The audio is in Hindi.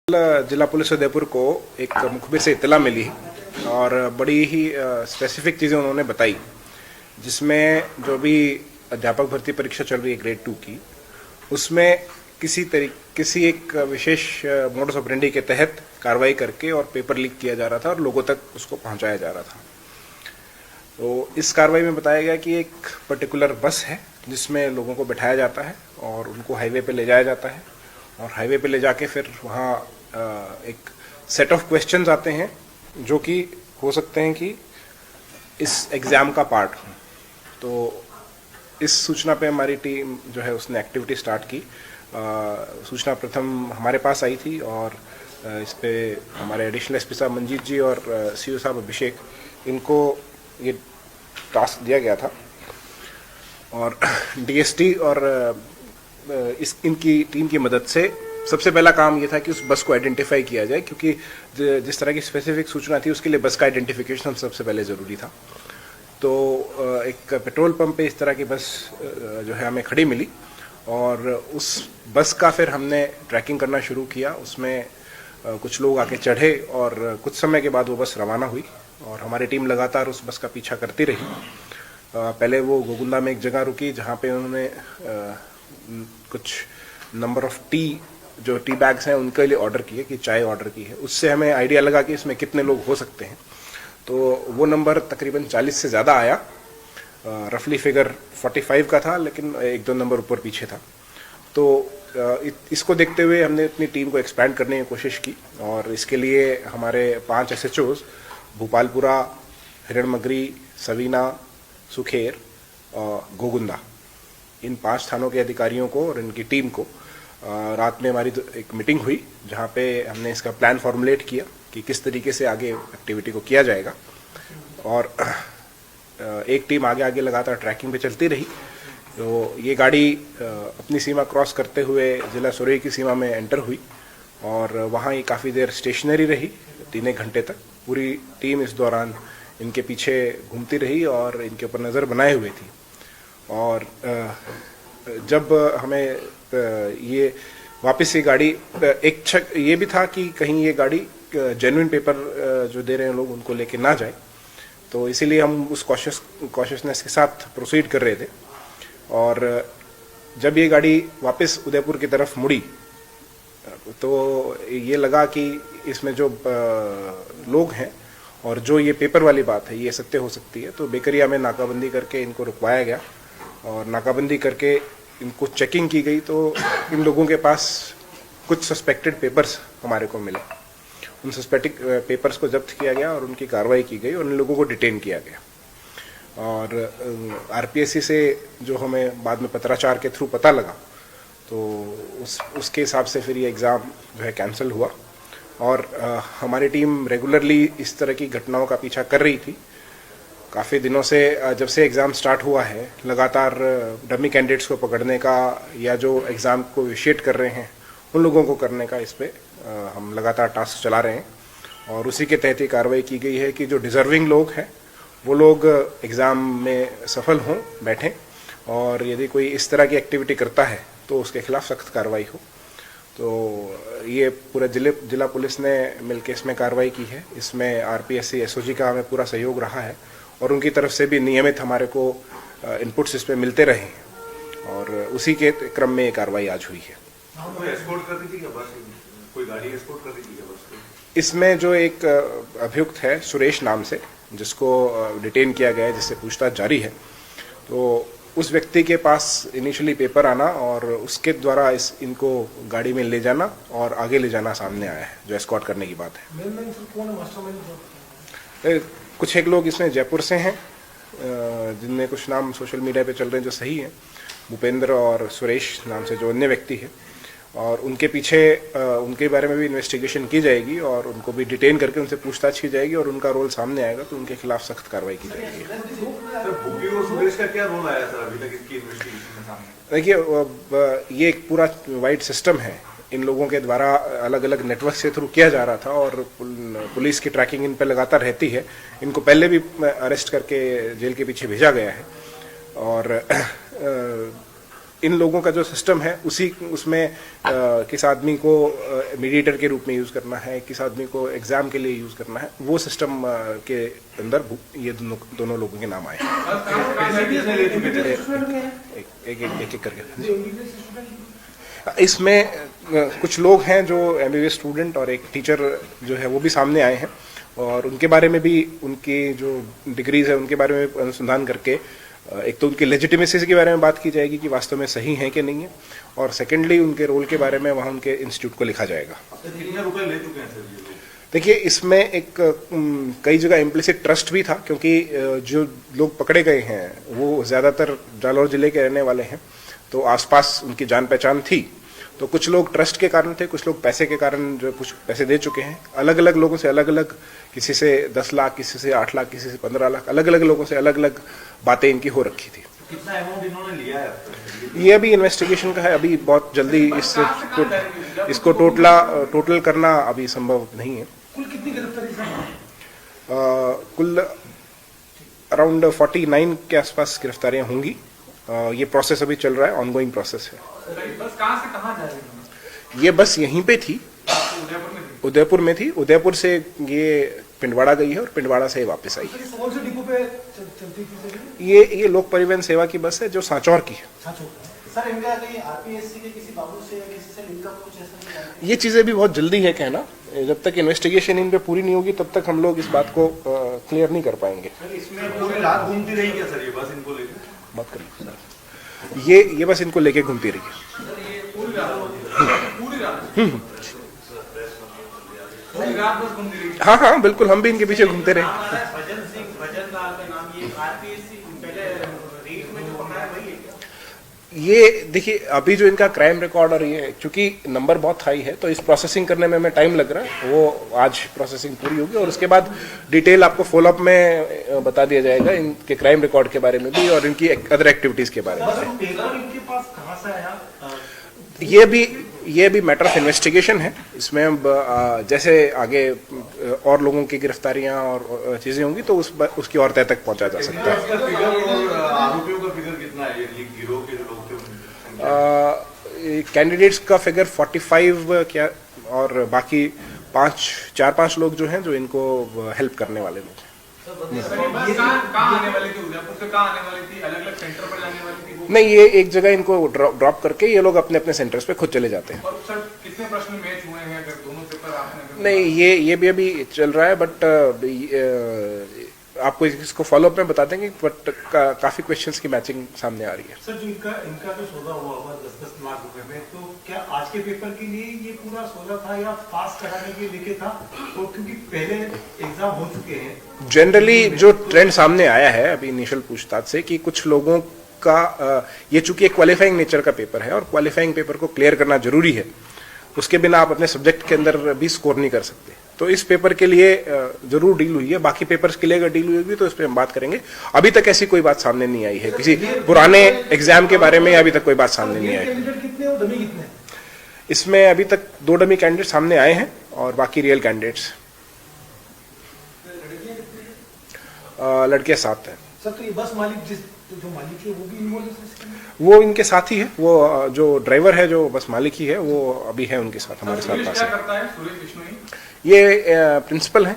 जिला पुलिस उदयपुर को एक मुखबिर से इत्तला मिली और बड़ी ही स्पेसिफिक चीज़ें उन्होंने बताई, जिसमें जो भी अध्यापक भर्ती परीक्षा चल रही है ग्रेड 2 की, उसमें किसी एक विशेष मोडस ऑपरेंडी के तहत कार्रवाई करके और पेपर लीक किया जा रहा था और लोगों तक उसको पहुंचाया जा रहा था। तो इस कार्रवाई में बताया गया कि एक पर्टिकुलर बस है जिसमें लोगों को बिठाया जाता है और उनको हाईवे पे ले जाया जाता है और हाईवे पे ले जाके फिर वहाँ एक सेट ऑफ क्वेश्चंस आते हैं जो कि हो सकते हैं कि इस एग्ज़ाम का पार्ट हो। तो इस सूचना पे हमारी टीम जो है उसने एक्टिविटी स्टार्ट की। सूचना प्रथम हमारे पास आई थी और इस पे हमारे एडिशनल एसपी साहब मंजीत जी और सीओ साहब अभिषेक, इनको ये टास्क दिया गया था और डीएसटी और इनकी टीम की मदद से सबसे पहला काम ये था कि उस बस को आइडेंटिफाई किया जाए, क्योंकि जिस तरह की स्पेसिफिक सूचना थी उसके लिए बस का आइडेंटिफिकेशन सबसे पहले ज़रूरी था। तो एक पेट्रोल पंप पे इस तरह की बस जो है हमें खड़ी मिली और उस बस का फिर हमने ट्रैकिंग करना शुरू किया। उसमें कुछ लोग आके चढ़े और कुछ समय के बाद वो बस रवाना हुई और हमारी टीम लगातार उस बस का पीछा करती रही। पहले वो गोगुंदा में एक जगह रुकी जहाँ पे उन्होंने कुछ नंबर ऑफ जो टी बैग्स हैं उनके लिए ऑर्डर किए, कि चाय ऑर्डर की है। उससे हमें आइडिया लगा कि इसमें कितने लोग हो सकते हैं। तो वो नंबर तकरीबन 40 से ज़्यादा आया। रफली फिगर 45 का था, लेकिन एक दो नंबर ऊपर पीछे था। तो इसको देखते हुए हमने अपनी टीम को एक्सपैंड करने की कोशिश की और इसके लिए हमारे 5 SHOs भोपालपुरा, हिरणमगरी, सवीना, सुखेर और गोगुंदा, इन 5 थानों के अधिकारियों को और इनकी टीम को रात में हमारी एक मीटिंग हुई जहाँ पे हमने इसका प्लान फॉर्मुलेट किया कि किस तरीके से आगे एक्टिविटी को किया जाएगा। और एक टीम आगे आगे लगातार ट्रैकिंग पे चलती रही। तो ये गाड़ी अपनी सीमा क्रॉस करते हुए जिला सुरई की सीमा में एंटर हुई और वहाँ ये काफ़ी देर स्टेशनरी रही, 3 घंटे तक। पूरी टीम इस दौरान इनके पीछे घूमती रही और इनके ऊपर नज़र बनाए हुए थी। और जब हमें ये वापस ये गाड़ी एक शक ये भी था कि कहीं ये गाड़ी जेन्युइन पेपर जो दे रहे हैं लोग उनको लेके ना जाए, तो इसीलिए हम उस कॉशियसनेस के साथ प्रोसीड कर रहे थे। और जब ये गाड़ी वापस उदयपुर की तरफ मुड़ी तो ये लगा कि इसमें जो लोग हैं और जो ये पेपर वाली बात है ये सत्य हो सकती है। तो बेकरिया में नाकाबंदी करके इनको रुकवाया गया और नाकाबंदी करके इनको चेकिंग की गई। तो इन लोगों के पास कुछ सस्पेक्टेड पेपर्स हमारे को मिले। उन सस्पेक्टेड पेपर्स को जब्त किया गया और उनकी कार्रवाई की गई और उन लोगों को डिटेन किया गया। और आरपीएससी से जो हमें बाद में पत्राचार के थ्रू पता लगा, तो उसके हिसाब से फिर ये एग्ज़ाम जो है कैंसिल हुआ। और हमारी टीम रेगुलरली इस तरह की घटनाओं का पीछा कर रही थी काफ़ी दिनों से। जब से एग्ज़ाम स्टार्ट हुआ है लगातार डमी कैंडिडेट्स को पकड़ने का या जो एग्ज़ाम को इनिशिएट कर रहे हैं उन लोगों को करने का इस पे हम लगातार टास्क चला रहे हैं। और उसी के तहत ही कार्रवाई की गई है कि जो डिज़र्विंग लोग हैं वो लोग एग्ज़ाम में सफल हों, बैठें, और यदि कोई इस तरह की एक्टिविटी करता है तो उसके खिलाफ सख्त कार्रवाई हो। तो ये पूरे जिला पुलिस ने मिलकर इसमें कार्रवाई की है। इसमें आरपीएससी एसओजी का हमें पूरा सहयोग रहा है और उनकी तरफ से भी नियमित हमारे को इनपुट्स इस पे मिलते रहे हैं और उसी के क्रम में ये कार्रवाई आज हुई है। कोई एस्कॉर्ट कर रही थी क्या बस? कोई गाड़ी एस्कॉर्ट कर रही थी क्या बस को? इसमें जो एक अभियुक्त है सुरेश नाम से, जिसको डिटेन किया गया है, जिससे पूछताछ जारी है, तो उस व्यक्ति के पास इनिशियली पेपर आना और उसके द्वारा इनको गाड़ी में ले जाना और आगे ले जाना सामने आया है, जो एस्कॉर्ट करने की बात है। कुछ एक लोग इसमें जयपुर से हैं, जिनमें कुछ नाम सोशल मीडिया पे चल रहे हैं जो सही हैं, भूपेंद्र और सुरेश नाम से जो अन्य व्यक्ति है, और उनके पीछे उनके बारे में भी इन्वेस्टिगेशन की जाएगी और उनको भी डिटेन करके उनसे पूछताछ की जाएगी और उनका रोल सामने आएगा तो उनके खिलाफ सख्त कार्रवाई की जाएगी। भूपी और सुरेश का क्या रोल आया सर अभी तक इसकी इन्वेस्टिगेशन में सामने? देखिए, ये एक पूरा वाइड सिस्टम है। इन लोगों के द्वारा अलग अलग नेटवर्क से थ्रू किया जा रहा था और पुलिस की ट्रैकिंग इन पर लगातार रहती है। इनको पहले भी अरेस्ट करके जेल के पीछे भेजा गया है और इन लोगों का जो सिस्टम है उसमें किस आदमी को मीडिएटर के रूप में यूज करना है, किस आदमी को एग्जाम के लिए यूज करना है, वो सिस्टम के अंदर ये दोनों लोगों के नाम आए हैं। एक करके इसमें कुछ लोग हैं जो MBBS स्टूडेंट और एक टीचर जो है वो भी सामने आए हैं, और उनके बारे में भी, उनकी जो डिग्रीज है उनके बारे में अनुसंधान करके एक तो उनकी लेजिटिमेसी के बारे में बात की जाएगी कि वास्तव में सही है कि नहीं है, और सेकेंडली उनके रोल के बारे में वहाँ उनके इंस्टीट्यूट को लिखा जाएगा। कितने रुपए ले चुके हैं सर ये लोग? देखिए, इसमें एक कई जगह इम्प्लिसिट ट्रस्ट भी था, क्योंकि जो लोग पकड़े गए हैं वो ज़्यादातर जालौर जिले के रहने वाले हैं, तो आसपास उनकी जान पहचान थी। तो कुछ लोग ट्रस्ट के कारण थे, कुछ लोग पैसे के कारण जो कुछ पैसे दे चुके हैं। अलग अलग लोगों से अलग अलग, किसी से 10 लाख, किसी से 8 लाख, किसी से 15 लाख, अलग अलग लोगों से अलग अलग बातें इनकी हो रखी थी। कितना अमाउंट इन्होंने लिया है? ये अभी इन्वेस्टिगेशन का है, अभी बहुत जल्दी इसको टोटल करना अभी संभव नहीं है। कुल कितनी गिरफ्तारी? कुल अराउंड 49 के आसपास गिरफ्तारियां होंगी। ये प्रोसेस अभी चल रहा है, ऑनगोइंग प्रोसेस है। बस कहाँ से कहाँ जा रही है? ये बस यहीं पे थी, उदयपुर में थी। उदयपुर से ये पिंडवाड़ा गई है और पिंडवाड़ा से वापस आई है। कौन से डिपो पे चलती थी? ये लोक परिवहन सेवा की बस है जो सांचौर की है। सर, इनका कहीं RPSC के किसी बाबू से या किसी से लिंक अप कुछ ऐसा? ये चीजें भी बहुत जल्दी है कहना, जब तक इन्वेस्टिगेशन इन पे पूरी नहीं होगी तब तक हम लोग इस बात को क्लियर नहीं कर पाएंगे। इसमें पूरी रात घूमती रही क्या सर ये बस इनको लेकर? बात करिए। ये बस इनको लेके घूमती रही है। पूरी रात बस घूमती रही? हाँ, बिल्कुल, हम भी इनके पीछे घूमते रहे। भजन सिंह, भजन लाल का नाम, ये RPSC पहले रेट में जो पकड़ा है वही है क्या? ये देखिए, अभी जो इनका क्राइम रिकॉर्ड और ये चूंकि नंबर बहुत हाई है, तो इस प्रोसेसिंग करने में हमें टाइम लग रहा है। वो आज प्रोसेसिंग पूरी होगी और उसके बाद डिटेल आपको फॉलोअप में बता दिया जाएगा, इनके क्राइम रिकॉर्ड के बारे में भी और इनकी अदर एक्टिविटीज के बारे में। इनके पास कहाँ से आया? ये भी मैटर ऑफ इन्वेस्टिगेशन है। इसमें अब जैसे आगे और लोगों की गिरफ्तारियां और चीजें होंगी तो उसकी और तय तक पहुंचा जा सकता है। आरोपियों का फिगर कितना है? ये गिरोह के जो लोग थे, कैंडिडेट्स का फिगर 45 क्या, और बाकी 4-5 लोग जो हैं जो इनको हेल्प करने वाले लोग हैं। कहाँ आने वाली थी? उदयपुर से कहाँ आने वाली थी? अलग अलग सेंटर पर जाने वाली थी? नहीं, ये एक जगह इनको ड्रॉप करके ये लोग अपने अपने सेंटर्स पे खुद चले जाते हैं। और सर, कितने प्रश्न मैच हुए हैं अगर दोनों पेपर आपने? नहीं, ये भी अभी चल रहा है, बट आपको इसको फॉलोअप में बता देंगे, बट काफी क्वेश्चंस की मैचिंग सामने आ रही है। सर, जो इनका जो सौदा हुआ 10-10 लाख रुपए में, तो क्या आज के पेपर के लिए ये पूरा सौदा था या पास कराने के लिए था? तो क्योंकि पहले एग्जाम हो चुके हैं। जनरली जो ट्रेंड सामने आया है अभी इनिशियल पूछताछ से, कि कुछ लोगों का ये चूंकि एक क्वालिफाइंग नेचर का पेपर है और क्वालिफाइंग पेपर को क्लियर करना जरूरी है, उसके बिना आप अपने सब्जेक्ट के अंदर भी स्कोर नहीं कर सकते। तो इस पेपर के लिए जरूर डील हुई है। बाकी पेपर्स के लिए अगर डील हुई होगी तो इस पर हम बात करेंगे। अभी तक ऐसी कोई बात सामने नहीं आई है, किसी पुराने एग्जाम के बारे में अभी तक कोई बात सामने नहीं आई। कितने और डमी कितने? इसमें अभी तक 2 डमी कैंडिडेट सामने आए हैं और बाकी रियल कैंडिडेट्स लड़के 7 हैं। सर, तो ये बस मालिक जो मालिक है वो भी इन्वॉल्व है? वो इनके साथ ही है। वो जो ड्राइवर है जो बस मालिक ही है, वो अभी है उनके साथ, हमारे साथ पास है। क्या करता है सुरेश बिश्नोई? ये प्रिंसिपल हैं